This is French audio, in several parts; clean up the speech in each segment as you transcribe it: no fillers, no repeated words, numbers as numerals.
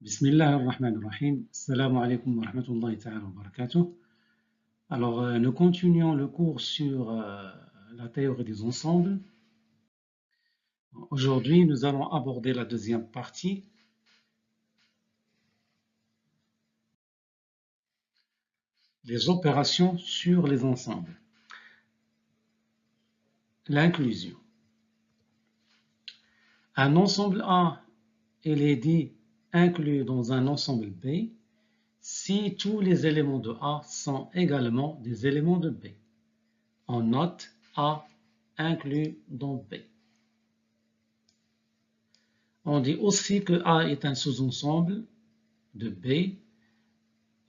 Bismillah ar-Rahman ar-Rahim. Assalamu alaikum wa rahmatullahi ta'ala wa barakatuh. Alors, nous continuons le cours sur la théorie des ensembles. Aujourd'hui, nous allons aborder la deuxième partie. Les opérations sur les ensembles. L'inclusion. Un ensemble A, il est dit inclus dans un ensemble B si tous les éléments de A sont également des éléments de B. On note A inclus dans B. On dit aussi que A est un sous-ensemble de B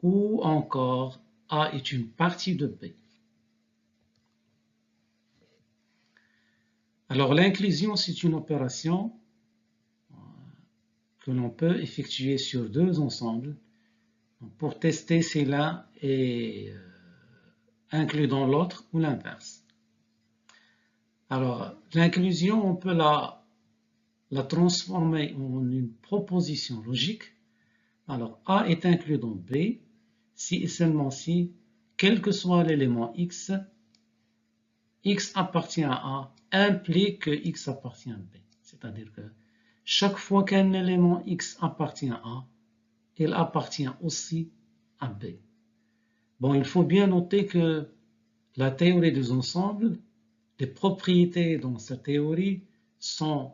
ou encore A est une partie de B. Alors l'inclusion, c'est une opération que l'on peut effectuer sur deux ensembles pour tester si l'un est inclus dans l'autre ou l'inverse. Alors l'inclusion, on peut la transformer en une proposition logique. Alors A est inclus dans B si et seulement si, quel que soit l'élément X, X appartient à A implique que X appartient à B. C'est-à-dire que chaque fois qu'un élément X appartient à A, il appartient aussi à B. Bon, il faut bien noter que la théorie des ensembles, les propriétés dans cette théorie sont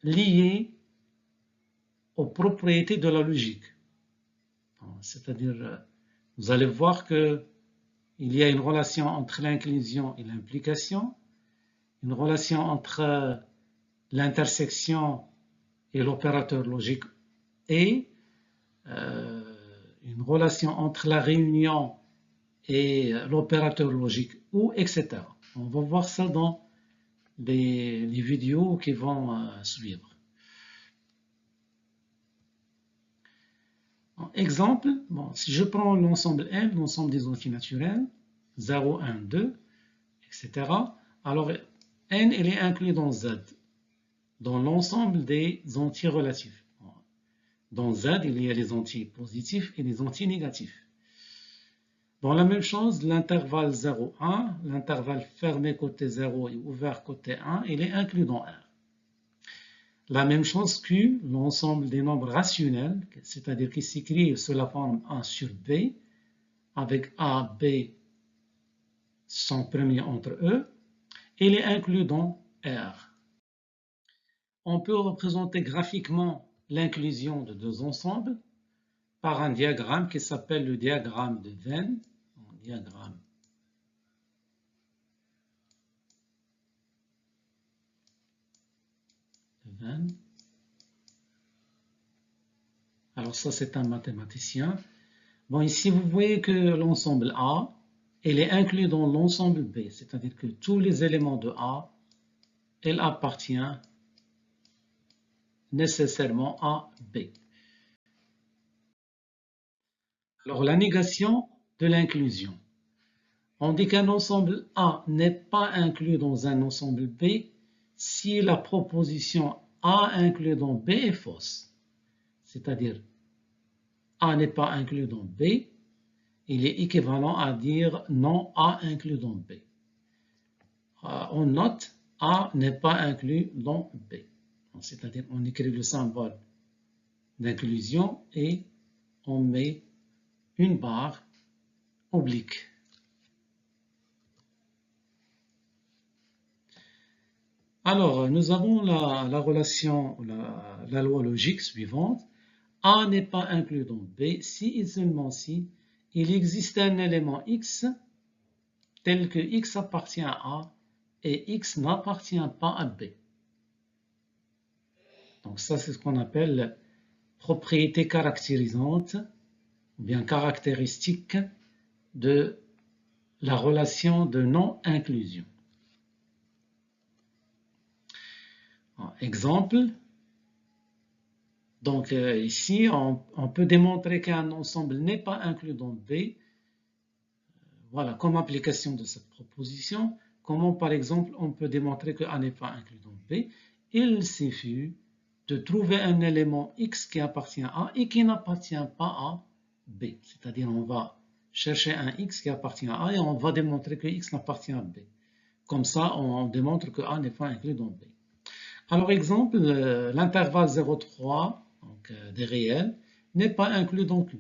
liées aux propriétés de la logique. C'est-à-dire, vous allez voir qu'il y a une relation entre l'inclusion et l'implication, une relation entre l'intersection et l'opérateur logique et une relation entre la réunion et l'opérateur logique ou etc. On va voir ça dans les vidéos qui vont suivre. Exemple, bon, si je prends l'ensemble N, l'ensemble des entiers naturels, 0, 1, 2, etc. Alors N, il est inclus dans Z, dans l'ensemble des entiers relatifs. Dans Z, il y a les entiers positifs et les entiers négatifs. Dans la même chose, l'intervalle 0, 1, l'intervalle fermé côté 0 et ouvert côté 1, il est inclus dans R. La même chose que l'ensemble des nombres rationnels, c'est-à-dire qui s'écrit sous la forme A sur B, avec A, B sont premiers entre eux, il est inclus dans R. On peut représenter graphiquement l'inclusion de deux ensembles par un diagramme qui s'appelle le diagramme de Venn. Diagramme de Venn. Alors ça, c'est un mathématicien. Bon, ici, vous voyez que l'ensemble A, il est inclus dans l'ensemble B, c'est-à-dire que tous les éléments de A, il appartient nécessairement à B. Alors, la négation de l'inclusion. On dit qu'un ensemble A n'est pas inclus dans un ensemble B si la proposition A inclus dans B est fausse. C'est-à-dire, A n'est pas inclus dans B, il est équivalent à dire non A inclus dans B. On note A n'est pas inclus dans B. C'est-à-dire, on écrit le symbole d'inclusion et on met une barre oblique. Alors, nous avons la relation, la loi logique suivante. A n'est pas inclus dans B si et seulement si il existe un élément X tel que X appartient à A et X n'appartient pas à B. Donc ça, c'est ce qu'on appelle propriété caractérisante ou bien caractéristique de la relation de non-inclusion. Exemple, donc ici, on peut démontrer qu'un ensemble n'est pas inclus dans B. Voilà, comme application de cette proposition, comment par exemple on peut démontrer que A n'est pas inclus dans B? Il suffit de trouver un élément X qui appartient à A et qui n'appartient pas à B. C'est-à-dire on va chercher un X qui appartient à A et on va démontrer que X n'appartient à B. Comme ça, on démontre que A n'est pas inclus dans B. Alors, exemple, l'intervalle 0,3 des réels n'est pas inclus dans Q.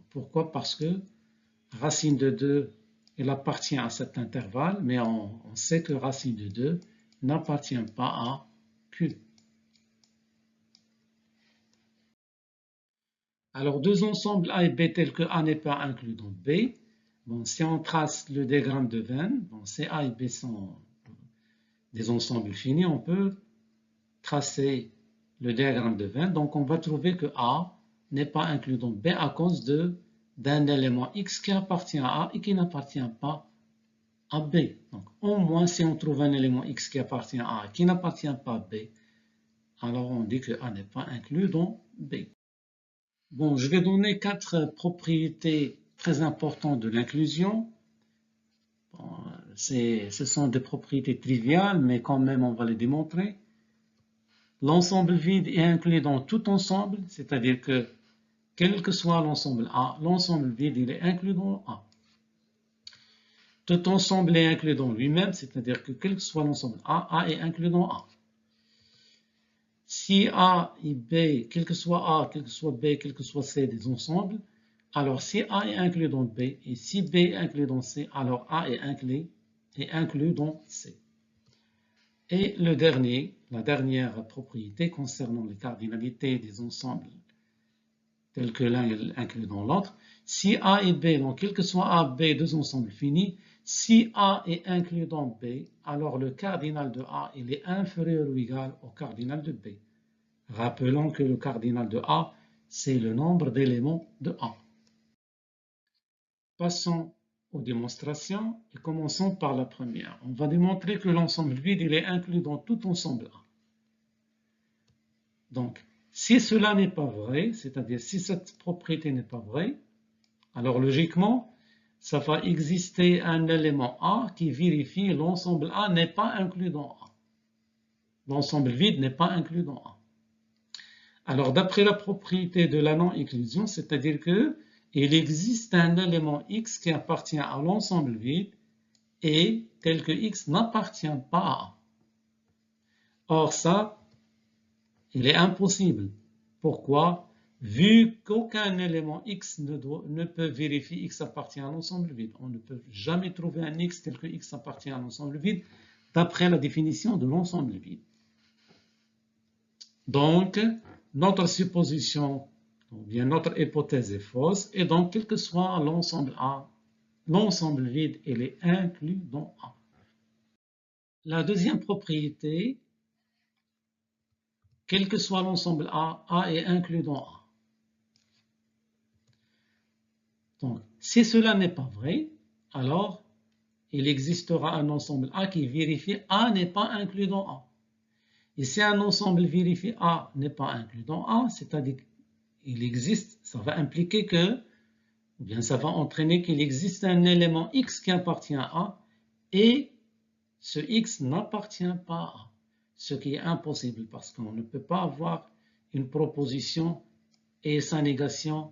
Pourquoi? Parce que racine de 2, elle appartient à cet intervalle, mais on sait que racine de 2 n'appartient pas à Q. Alors, deux ensembles A et B tels que A n'est pas inclus dans B. Bon, si on trace le diagramme de Venn, bon, si A et B sont des ensembles finis, on peut tracer le diagramme de Venn. Donc, on va trouver que A n'est pas inclus dans B à cause d'un élément X qui appartient à A et qui n'appartient pas à B. Donc, au moins, si on trouve un élément X qui appartient à A et qui n'appartient pas à B, alors on dit que A n'est pas inclus dans B. Bon, je vais donner 4 propriétés très importantes de l'inclusion. Bon, ce sont des propriétés triviales, mais quand même, on va les démontrer. L'ensemble vide est inclus dans tout ensemble, c'est-à-dire que, quel que soit l'ensemble A, l'ensemble vide il est inclus dans A. Tout ensemble est inclus dans lui-même, c'est-à-dire que, quel que soit l'ensemble A est inclus dans A. Si A et B, quel que soit A, quel que soit B, quel que soit C des ensembles, alors si A est inclus dans B et si B est inclus dans C, alors A est inclus dans C. Et la dernière propriété concernant les cardinalités des ensembles tels que l'un est inclus dans l'autre, si A et B, donc quel que soit A, B, deux ensembles finis, si A est inclus dans B, alors le cardinal de A il est inférieur ou égal au cardinal de B. Rappelons que le cardinal de A, c'est le nombre d'éléments de A. Passons aux démonstrations et commençons par la première. On va démontrer que l'ensemble vide il est inclus dans tout ensemble A. Donc, si cela n'est pas vrai, c'est-à-dire si cette propriété n'est pas vraie, alors logiquement, ça va exister un élément A qui vérifie l'ensemble A n'est pas inclus dans A. L'ensemble vide n'est pas inclus dans A. Alors, d'après la propriété de la non-inclusion, c'est-à-dire qu'il existe un élément X qui appartient à l'ensemble vide et tel que X n'appartient pas à A. Or, ça, il est impossible. Pourquoi? Vu qu'aucun élément X ne peut vérifier X appartient à l'ensemble vide. On ne peut jamais trouver un X tel que X appartient à l'ensemble vide d'après la définition de l'ensemble vide. Donc, notre supposition, ou bien notre hypothèse est fausse, et donc, quel que soit l'ensemble A, l'ensemble vide, il est inclus dans A. La deuxième propriété, quel que soit l'ensemble A est inclus dans A. Donc, si cela n'est pas vrai, alors il existera un ensemble A qui vérifie A n'est pas inclus dans A. Et si un ensemble vérifie A n'est pas inclus dans A, c'est-à-dire qu'il existe, ça va impliquer que, ou bien ça va entraîner qu'il existe un élément X qui appartient à A et ce X n'appartient pas à A. Ce qui est impossible parce qu'on ne peut pas avoir une proposition et sa négation,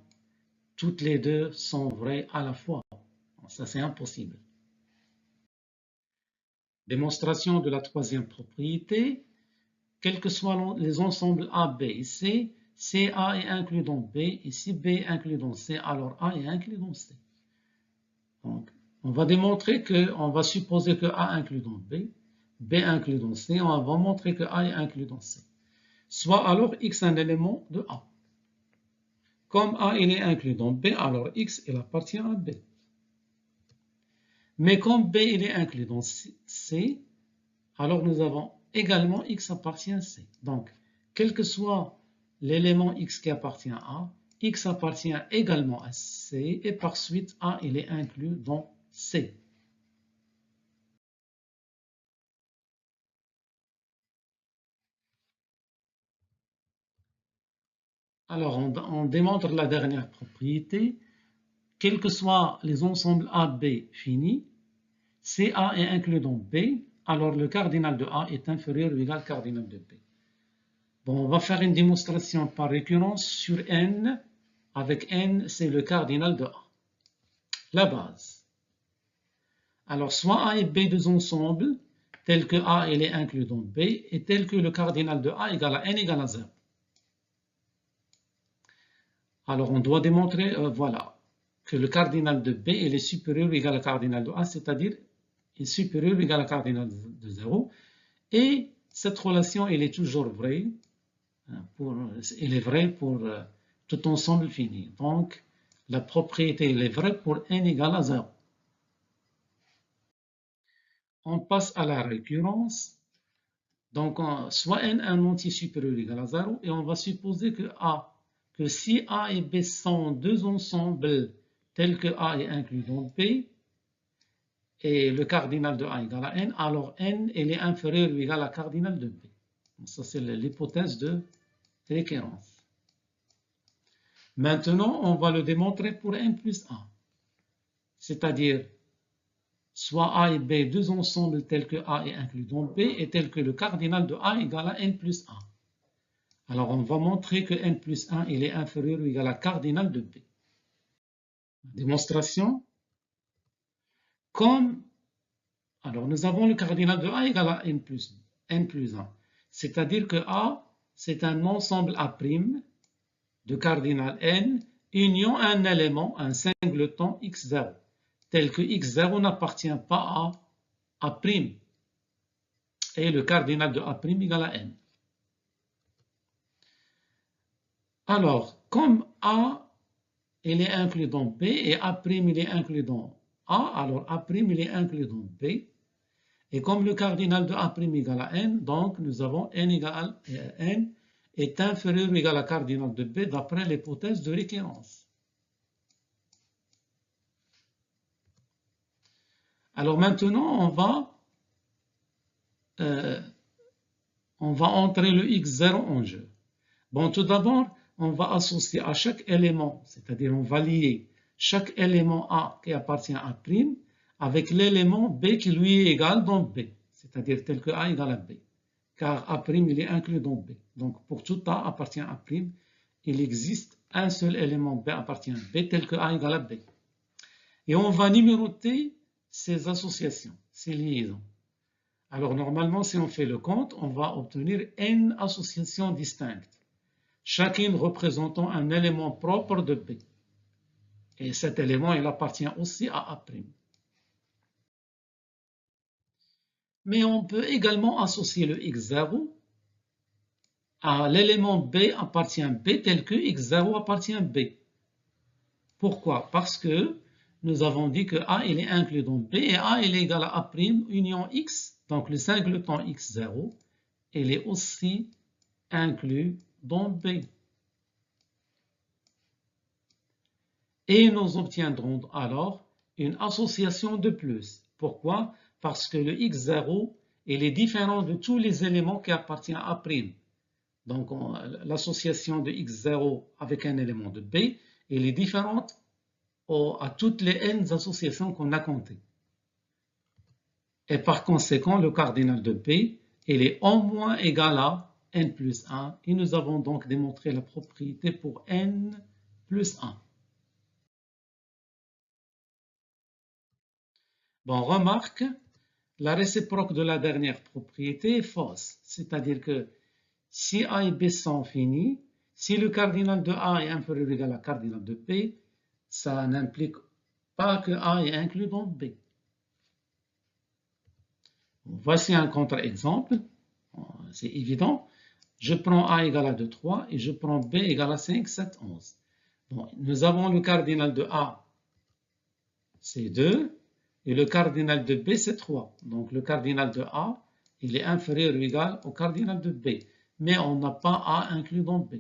toutes les deux sont vraies à la fois. Ça, c'est impossible. Démonstration de la troisième propriété. Quels que soient les ensembles A, B et C, si A est inclus dans B et si B est inclus dans C, alors A est inclus dans C. Donc, on va démontrer on va supposer que A est inclus dans B, B est inclus dans C, on va montrer que A est inclus dans C. Soit alors X est un élément de A. Comme A il est inclus dans B, alors X il appartient à B. Mais comme B il est inclus dans C, alors nous avons également X appartient à C. Donc, quel que soit l'élément X qui appartient à A, X appartient également à C et par suite A il est inclus dans C. Alors, on démontre la dernière propriété. Quels que soient les ensembles A, B finis, si A est inclus dans B, alors le cardinal de A est inférieur ou égal au cardinal de B. Bon, on va faire une démonstration par récurrence sur n, avec n, c'est le cardinal de A, la base. Alors, soit A et B deux ensembles, tel que A il est inclus dans B, et tel que le cardinal de A égale à n égale à 0. Alors, on doit démontrer, voilà, que le cardinal de B il est supérieur ou égal au cardinal de A, c'est-à-dire est supérieur ou égal au cardinal de 0. Et cette relation, elle est toujours vraie, elle est vraie pour tout ensemble fini. Donc, la propriété elle est vraie pour n égale à 0. On passe à la récurrence. Donc, soit n un entier supérieur ou égal à 0, et on va supposer que si A et B sont deux ensembles tels que A est inclus dans B, et le cardinal de A égale à n, alors n elle est inférieur ou égal à cardinal de B. Donc, ça, c'est l'hypothèse de récurrence. Maintenant, on va le démontrer pour n plus 1. C'est-à-dire, soit A et B, deux ensembles tels que A est inclus dans B, et tels que le cardinal de A égale à n plus 1. Alors, on va montrer que n plus 1 il est inférieur ou égal à cardinal de B. Démonstration. Alors, nous avons le cardinal de A égale à n plus 1. C'est-à-dire que A, c'est un ensemble A' de cardinal n, union un élément, un singleton x0, tel que x0 n'appartient pas à A'. Et le cardinal de A' égale à n. Alors, comme A, il est inclus dans B, et A' il est inclus dans A, alors A' il est inclus dans B. Et comme le cardinal de A' égale à n, donc nous avons n égale à n est inférieur ou égal à cardinal de B d'après l'hypothèse de récurrence. Alors maintenant, on va entrer le x0 en jeu. Bon, tout d'abord, on va associer à chaque élément, c'est-à-dire on va lier chaque élément A qui appartient à A' avec l'élément B qui lui est égal dans B, c'est-à-dire tel que A égale à B, car A' il est inclus dans B. Donc pour tout A appartient à A', il existe un seul élément B appartient à B tel que A égale à B. Et on va numéroter ces associations, ces liaisons. Alors normalement, si on fait le compte, on va obtenir n associations distinctes, chacune représentant un élément propre de B. Et cet élément, il appartient aussi à A'. Mais on peut également associer le x0 à l'élément B appartient à B tel que x0 appartient à B. Pourquoi? Parce que nous avons dit que A il est inclus dans B et A il est égal à A' union X, donc le singleton x0, il est aussi inclus dans B. Et nous obtiendrons alors une association de plus. Pourquoi? Parce que le x0 il est différent de tous les éléments qui appartiennent à A'. Donc l'association de x0 avec un élément de B, elle est différente à toutes les n associations qu'on a comptées. Et par conséquent, le cardinal de B, il est au moins égal à n plus 1. Et nous avons donc démontré la propriété pour n plus 1. Bon, remarque, la réciproque de la dernière propriété est fausse. C'est-à-dire que si A et B sont finis, si le cardinal de A est inférieur ou égal à cardinal de B, ça n'implique pas que A est inclus dans B. Voici un contre-exemple. C'est évident. Je prends A égale à 2, 3 et je prends B égale à 5, 7, 11. Bon, nous avons le cardinal de A, c'est 2, et le cardinal de B, c'est 3. Donc le cardinal de A, il est inférieur ou égal au cardinal de B. Mais on n'a pas A inclus dans B.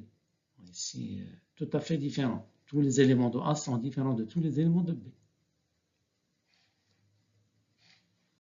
C'est tout à fait différent. Tous les éléments de A sont différents de tous les éléments de B.